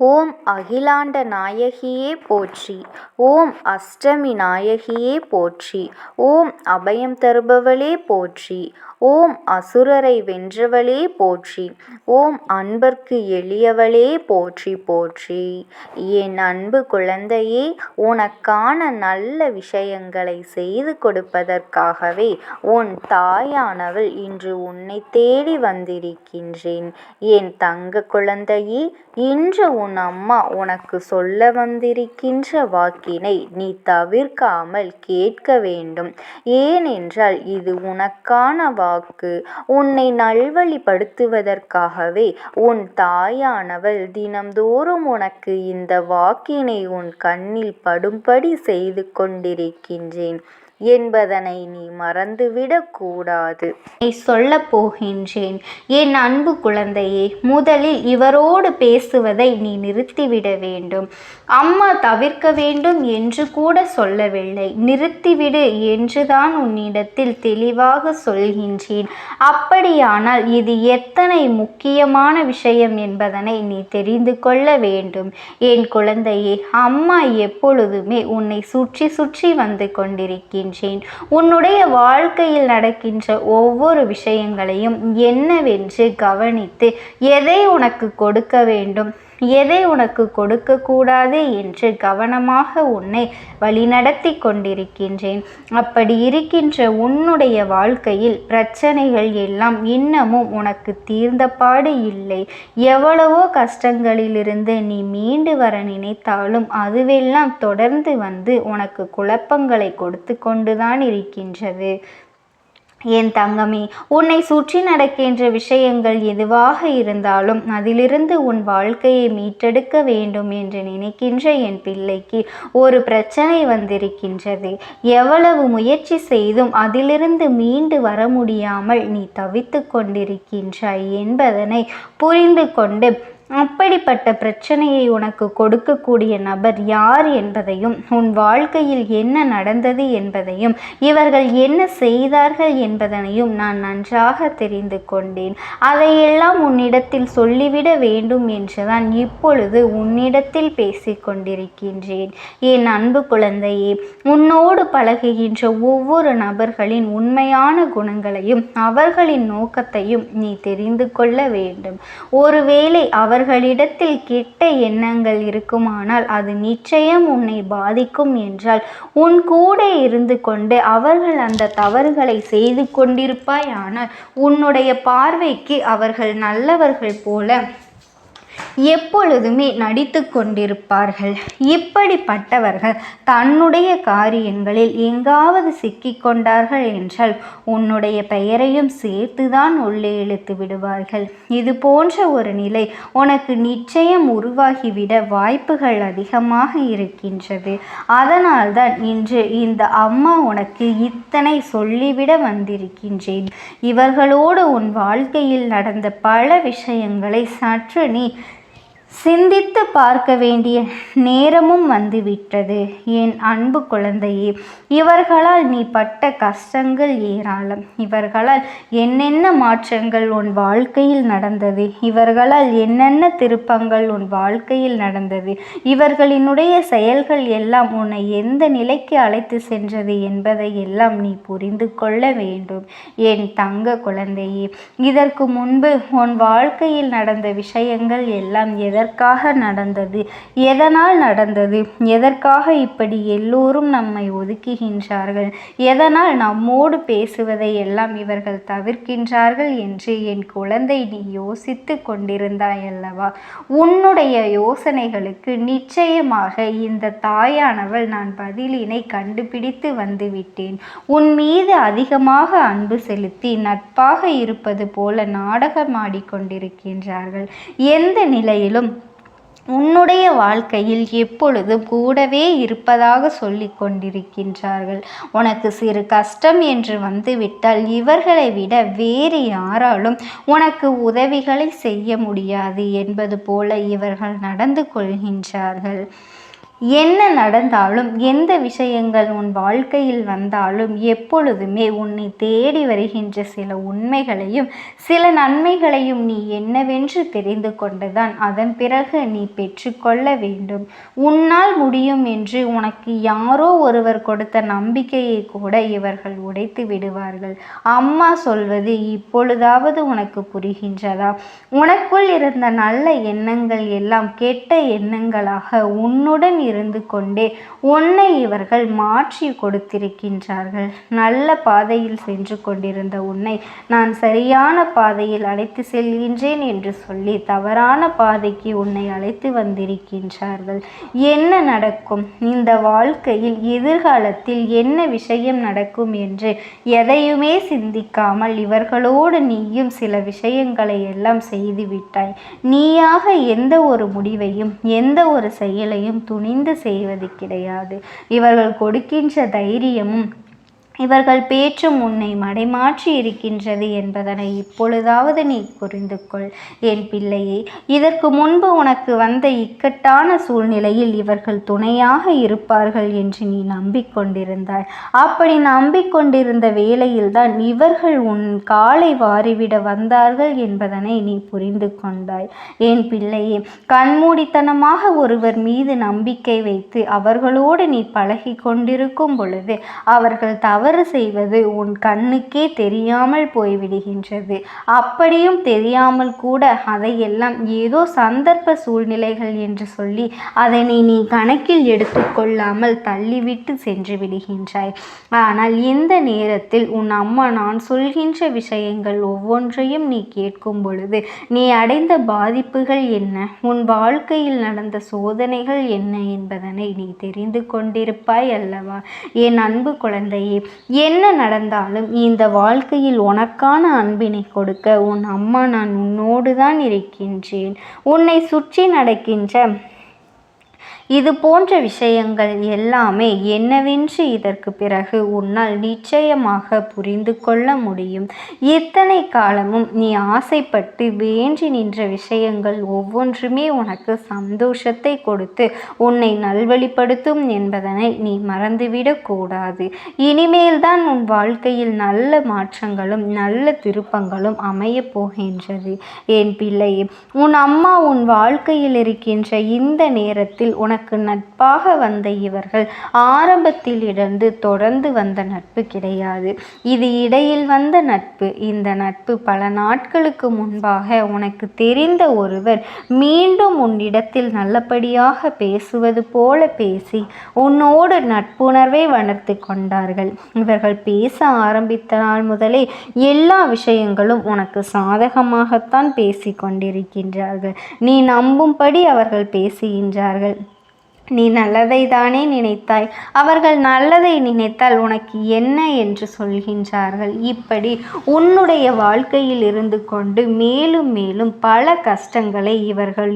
ஓம் அகிலாண்ட நாயகியே போற்றி. ஓம் அஷ்டமி நாயகியே போற்றி. ஓம் அபயம் தருபவளே போற்றி. ஓம் அசுரரை வென்றவளே போற்றி. ஓம் அன்பர்க்கு எளியவளே போற்றி போற்றி. என் அன்பு குழந்தையே, உனக்கான நல்ல விஷயங்களை செய்து கொடுப்பதற்காகவே உன் தாயானவள் இன்று உன்னை தேடி வந்திருக்கின்றேன். என் தங்க குழந்தையே, இன்று உன் அம்மா உனக்கு சொல்ல வந்திருக்கின்ற வாக்கினை நீ தவிர்க்காமல் கேட்க வேண்டும். ஏனென்றால் இது உனக்கான வாக்கு. உன்னை நல்வழிப்படுத்துவதற்காகவே உன் தாயானவள் தினம்தோறும் உனக்கு இந்த வாக்கினை உன் கண்ணில் படும்படி செய்து கொண்டிருக்கின்றேன் என்பதனை நீ மறந்துவிடக் கூடாது. சொல்லப் போகின்றேன். என் அன்பு குழந்தையே, முதலில் இவரோடு பேசுவதை நீ நிறுத்திவிட வேண்டும். அம்மா தவிர்க்க வேண்டும் என்று கூட சொல்லவில்லை, நிறுத்திவிடு என்றுதான் உன்னிடத்தில் தெளிவாக சொல்கின்றேன். அப்படியானால் இது எத்தனை முக்கியமான விஷயம் என்பதனை நீ தெரிந்து கொள்ள வேண்டும். என் குழந்தையே, அம்மா எப்பொழுதுமே உன்னை சுற்றி சுற்றி வந்து கொண்டிருக்கின்றேன். உன்னுடைய வாழ்க்கையில் நடக்கின்ற ஒவ்வொரு விஷயங்களையும் என்னவென்று கவனித்து எதை உனக்கு கொடுக்க வேண்டும், எதை உனக்கு கொடுக்க கூடாது என்று கவனமாக உன்னை வழிநடத்தி கொண்டிருக்கின்றேன். அப்படி இருக்கின்ற உன்னுடைய வாழ்க்கையில் பிரச்சனைகள் எல்லாம் இன்னமும் உனக்கு தீர்ந்தபாடு இல்லை. எவ்வளவோ கஷ்டங்களிலிருந்து நீ மீண்டு வர நினைத்தாலும் அதுவெல்லாம் தொடர்ந்து வந்து உனக்கு குழப்பங்களை கொடுத்து கொண்டுதான் இருக்கின்றது. என் தங்கமே, உன்னை சுற்றி நடக்கின்ற விஷயங்கள் எதுவாக இருந்தாலும் அதிலிருந்து உன் வாழ்க்கையை மீட்டெடுக்க வேண்டும் என்று நினைக்கின்ற என் பிள்ளைக்கு ஒரு பிரச்சனை வந்திருக்கின்றது. எவ்வளவு முயற்சி செய்தும் அதிலிருந்து மீண்டு வர முடியாமல் நீ தவித்து கொண்டிருக்கின்றாய் என்பதனை புரிந்து கொண்டு அப்படிப்பட்ட பிரச்சனையை உனக்கு கொடுக்கக்கூடிய நபர் யார் என்பதையும், உன் வாழ்க்கையில் என்ன நடந்தது என்பதையும், இவர்கள் என்ன செய்தார்கள் என்பதனையும் நான் நன்றாக தெரிந்து கொண்டேன். அதையெல்லாம் உன்னிடத்தில் சொல்லிவிட வேண்டும் என்றுதான் இப்பொழுது உன்னிடத்தில் பேசிக் கொண்டிருக்கின்றேன். என் அன்பு குழந்தையே, உன்னோடு பழகுகின்ற ஒவ்வொரு நபர்களின் உண்மையான குணங்களையும் அவர்களின் நோக்கத்தையும் நீ தெரிந்து கொள்ள வேண்டும். ஒருவேளை அவர்களிடத்தில் கெட்ட எண்ணங்கள் இருக்குமானால் அது நிச்சயம் உன்னை பாதிக்கும் என்றால் உன் கூட இருந்து கொண்டு அவர்கள் அந்த தவறுகளை செய்து கொண்டிருப்பாயானால் உன்னுடைய பார்வைக்கு அவர்கள் நல்லவர்கள் போல எப்பொழுதுமே நடித்து கொண்டிருப்பார்கள். இப்படிப்பட்டவர்கள் தன்னுடைய காரியங்களில் எங்காவது சிக்கிக்கொண்டார்கள் என்றால் உன்னுடைய பெயரையும் சேர்த்துதான் உள்ளே இழுத்து விடுவார்கள். இது போன்ற ஒரு நிலை உனக்கு நிச்சயம் உருவாகிவிட வாய்ப்புகள் அதிகமாக இருக்கின்றது. அதனால்தான் இன்று இந்த அம்மா உனக்கு இத்தனை சொல்லிவிட வந்திருக்கின்றேன். இவர்களோடு உன் வாழ்க்கையில் நடந்த பல விஷயங்களை சற்று நீ சிந்தித்து பார்க்க வேண்டிய நேரமும் வந்துவிட்டது. என் அன்பு குழந்தையே, இவர்களால் நீ பட்ட கஷ்டங்கள் ஏராளம். இவர்களால் என்னென்ன மாற்றங்கள் உன் வாழ்க்கையில் நடந்தது, இவர்களால் என்னென்ன திருப்பங்கள் உன் வாழ்க்கையில் நடந்தது, இவர்களினுடைய செயல்கள் எல்லாம் உன்னை எந்த நிலைக்கு அழைத்து சென்றது என்பதை எல்லாம் நீ புரிந்து கொள்ள வேண்டும். என் தங்க குழந்தையே, இதற்கு முன்பு உன் வாழ்க்கையில் நடந்த விஷயங்கள் எல்லாம் எதற்காக நடந்தது, எதனால் நடந்தது, எதற்காக இப்படி எல்லோரும் நம்மை ஒதுக்குகின்றார்கள், எதனால் நம்மோடு பேசுவதை எல்லாம் இவர்கள் தவிர்க்கின்றார்கள் என்று என் குழந்தை நீ யோசித்து கொண்டிருந்தாய் அல்லவா? உன்னுடைய யோசனைகளுக்கு நிச்சயமாக இந்த தாயானவள் நான் பதிலினை கண்டுபிடித்து வந்துவிட்டேன். உன் மீது அதிகமாக அன்பு செலுத்தி நட்பாக இருப்பது போல நாடகமாடிக்கொண்டிருக்கின்றார்கள். எந்த நிலையிலும் உன்னுடைய வாழ்க்கையில் எப்பொழுதும் கூடவே இருப்பதாக சொல்லி கொண்டிருக்கின்றார்கள். உனக்கு சிறு கஷ்டம் என்று வந்துவிட்டால் இவர்களை விட வேறு யாராலும் உனக்கு உதவிகளை செய்ய முடியாது என்பது போல இவர்கள் நடந்து கொள்கின்றார்கள். என்ன நடந்தாலும் எந்த விஷயங்கள் உன் வாழ்க்கையில் வந்தாலும் எப்பொழுதுமே உன்னை தேடி வருகின்ற சில உண்மைகளையும் சில நன்மைகளையும் நீ என்னவென்று தெரிந்து கொண்டுதான் அதன் பிறகு நீ பெற்றுக்கொள்ள வேண்டும். உன்னால் முடியும் என்று உனக்கு யாரோ ஒருவர் கொடுத்த நம்பிக்கையை கூட இவர்கள் உடைத்து விடுவார்கள். அம்மா சொல்வது இப்பொழுதாவது உனக்கு புரிகின்றதா? உனக்குள் இருந்த நல்ல எண்ணங்கள் எல்லாம் கெட்ட எண்ணங்களாக உன்னுடன் இருந்து கொண்டே உன்னை இவர்கள் மாற்றி கொடுத்திருக்கின்றார்கள். நல்ல பாதையில் சென்று கொண்டிருந்த உன்னை நான் சரியான பாதையில் அழைத்து செல்கின்றேன் என்று சொல்லி தவறான பாதைக்கு உன்னை அழைத்து வந்திருக்கின்றார்கள். என்ன நடக்கும் இந்த வாழ்க்கையில், எதிர்காலத்தில் என்ன விஷயம் நடக்கும் என்று எதையுமே சிந்திக்காமல் இவர்களோடு நீயும் சில விஷயங்களை எல்லாம் செய்துவிட்டாய். நீயாக எந்த ஒரு முடிவையும் எந்த ஒரு செயலையும் துணிந்து செய்வது கிடையாது. இவர்கள் கொடுக்கின்ற தைரியமும் இவர்கள் பேச்சும் உன்னை மடைமாற்றி இருக்கின்றது என்பதனை இப்பொழுதாவது நீ புரிந்து கொள் என் பிள்ளையே. இதற்கு முன்பு உனக்கு வந்த இக்கட்டான சூழ்நிலையில் இவர்கள் துணையாக இருப்பார்கள் என்று நீ நம்பிக்கொண்டிருந்தாய். அப்படி நம்பிக்கொண்டிருந்த வேளையில்தான் இவர்கள் உன் காலை வாரிவிட வந்தார்கள் என்பதனை நீ புரிந்து கொண்டாய் என் பிள்ளையே. கண்மூடித்தனமாக ஒருவர் மீது நம்பிக்கை வைத்து அவர்களோடு நீ பழகி கொண்டிருக்கும் பொழுது அவர்கள் தவறு செய்வது உன் கண்ணுக்கே தெரியாமல் போய்விடுகின்றது. அப்படியும் தெரியாமல் கூட அதையெல்லாம் ஏதோ சந்தர்ப்ப சூழ்நிலைகள் என்று சொல்லி அதனை நீ கணக்கில் எடுத்துக்கொள்ளாமல் தள்ளிவிட்டு சென்று விடுகின்றாய். ஆனால் இந்த நேரத்தில் உன் அம்மா நான் சொல்கின்ற விஷயங்கள் ஒவ்வொன்றையும் நீ கேட்கும் பொழுது நீ அடைந்த பாதிப்புகள் என்ன, உன் வாழ்க்கையில் நடந்த சோதனைகள் என்ன என்பதனை நீ தெரிந்து கொண்டிருப்பாய் அல்லவா என் அன்பு குழந்தையே. என்ன நடந்தாலும் இந்த வாழ்க்கையில் உனக்கான அன்பினை கொடுக்க உன் அம்மா நான் உன்னோடு தான் இருக்கின்றேன். உன்னை சுற்றி நடக்கின்ற இது போன்ற விஷயங்கள் எல்லாமே என்னவென்று இதற்கு பிறகு உன்னால் நிச்சயமாக புரிந்து கொள்ள முடியும். இத்தனை காலமும் நீ ஆசைப்பட்டு வேண்டி நின்ற விஷயங்கள் ஒவ்வொன்றுமே உனக்கு சந்தோஷத்தை கொடுத்து உன்னை நல்வழிப்படுத்தும் என்பதனை நீ மறந்துவிடக்கூடாது. இனிமேல் தான் உன் வாழ்க்கையில் நல்ல மாற்றங்களும் நல்ல திருப்பங்களும் அமைய போகின்றது என் பிள்ளையே. உன் அம்மா உன் வாழ்க்கையில் இருக்கின்ற இந்த நேரத்தில் உனக்கு நட்பாக வந்த இவர்கள் ஆரம்பத்தில் இருந்து தொடர்ந்து வந்த நட்பு கிடையாது. இது இடையில் வந்த நட்பு. இந்த நட்பு பல நாட்களுக்கு முன்பாக உனக்கு தெரிந்த ஒருவர் மீண்டும் உன்னிடத்தில் நல்லபடியாக பேசுவது போல பேசி உன்னோடு நட்புணர்வை வளர்த்து கொண்டார்கள். இவர்கள் பேச ஆரம்பித்த நாள் முதலே எல்லா விஷயங்களும் உனக்கு சாதகமாகத்தான் பேசி கொண்டிருக்கின்றார்கள். நீ நம்பும்படி அவர்கள் பேசுகின்றார்கள். நீ நல்லதை தானே நினைத்தாய். அவர்கள் நல்லதை நினைத்தால் உனக்கு என்ன என்று சொல்கின்றார்கள். இப்படி உன்னுடைய வாழ்க்கையில் இருந்து கொண்டு மேலும் மேலும் பல கஷ்டங்களை இவர்கள்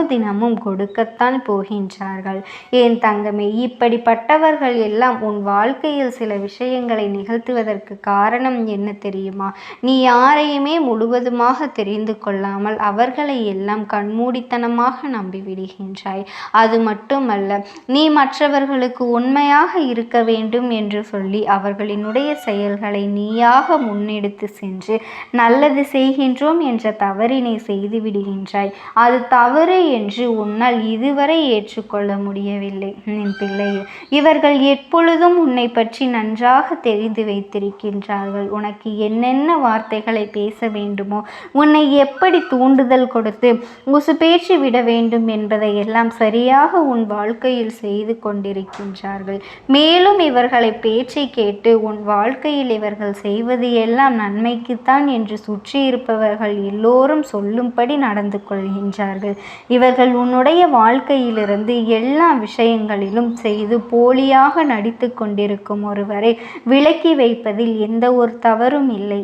தினமும் கொடுக்கத்தான் போகின்றார்கள் என் தங்கமே. இப்படிப்பட்டவர்கள் எல்லாம் உன் வாழ்க்கையில் சில விஷயங்களை நிகழ்த்துவதற்கு காரணம் என்ன தெரியுமா? நீ யாரையுமே முழுவதுமாக தெரிந்து கொள்ளாமல் அவர்களை எல்லாம் கண்மூடித்தனமாக நம்பிவிடுகின்றாய். அது மட்டுமல்ல, நீ மற்றவர்களுக்கு உண்மையாக இருக்க வேண்டும் என்று சொல்லி அவர்களினுடைய செயல்களை நீயாக முன்னெடுத்து சென்று நல்லது செய்கின்றோம் என்ற தவறினை செய்து விடுகின்றாய். அது தவறு என்று உன்னால் இதுவரை ஏற்றுக்கொள்ள முடியவில்லை என் பிள்ளையே. இவர்கள் எப்பொழுதும் உன்னை பற்றி நன்றாக தெரிந்து வைத்திருக்கின்றார்கள். உனக்கு என்னென்ன வார்த்தைகளை பேச வேண்டுமோ, உன்னை எப்படி தூண்டுதல் கொடுத்து உசுப்பேற்றி விட வேண்டும் என்பதை எல்லாம் சரியாக உன் வாழ்க்கையில் செய்து கொண்டிருக்கின்றார்கள். மேலும் இவர்களை பேச்சை கேட்டு உன் வாழ்க்கையில் இவர்கள் செய்வது எல்லாம் நன்மைக்குத்தான் என்று சுற்றி இருப்பவர்கள் எல்லோரும் சொல்லும்படி நடந்து கொள்கின்றார்கள். இவர்கள் உன்னுடைய வாழ்க்கையிலிருந்து எல்லா விஷயங்களிலும் செய்து போலியாக நடித்து கொண்டிருக்கும் ஒருவரை விலக்கி வைப்பதில் எந்த ஒரு தவறும் இல்லை.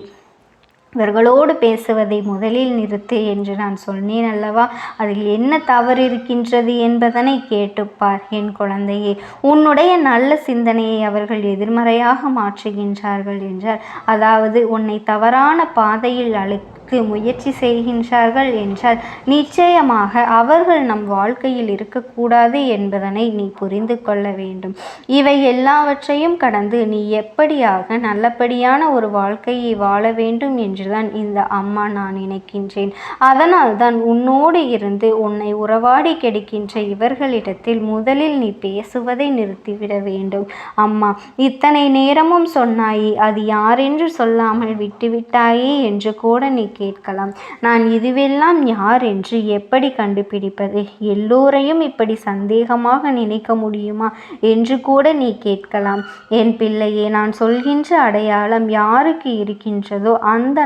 இவர்களோடு பேசுவதை முதலில் நிறுத்து என்று நான் சொன்னேன் அல்லவா? அதில் என்ன தவறு இருக்கின்றது என்பதனை கேட்டுப்பார் என் குழந்தையே. உன்னுடைய நல்ல சிந்தனையை அவர்கள் எதிர்மறையாக மாற்றுகின்றார்கள் என்றால், அதாவது உன்னை தவறான பாதையில் வாழ்வதற்கு முயற்சி செய்கின்றார்கள் என்றால் நிச்சயமாக அவர்கள் நம் வாழ்க்கையில் இருக்கக்கூடாது என்பதனை நீ புரிந்து கொள்ள வேண்டும். இவை எல்லாவற்றையும் கடந்து நீ எப்படியாக நல்லபடியான ஒரு வாழ்க்கையை வாழ வேண்டும் என்றுதான் இந்த அம்மா நான் நினைக்கின்றேன். அதனால்தான் உன்னோடு இருந்து உன்னை உறவாடி கெடுக்கின்ற இவர்களிடத்தில் முதலில் நீ பேசுவதை நிறுத்திவிட வேண்டும். அம்மா, இத்தனை நேரமும் சொன்னாயே, அது யாரென்று சொல்லாமல் விட்டுவிட்டாயே என்று கூட நீ கேட்கலாம். நான் இதுவெல்லாம் யார் என்று எப்படி கண்டுபிடிப்பது? எல்லோரையும் இப்படி சந்தேகமாக நினைக்க முடியுமா என்று கூட நீ கேட்கலாம். என் பிள்ளையே, நான் சொல்கின்ற அடையாளம் யாருக்கு இருக்கின்றதோ அந்த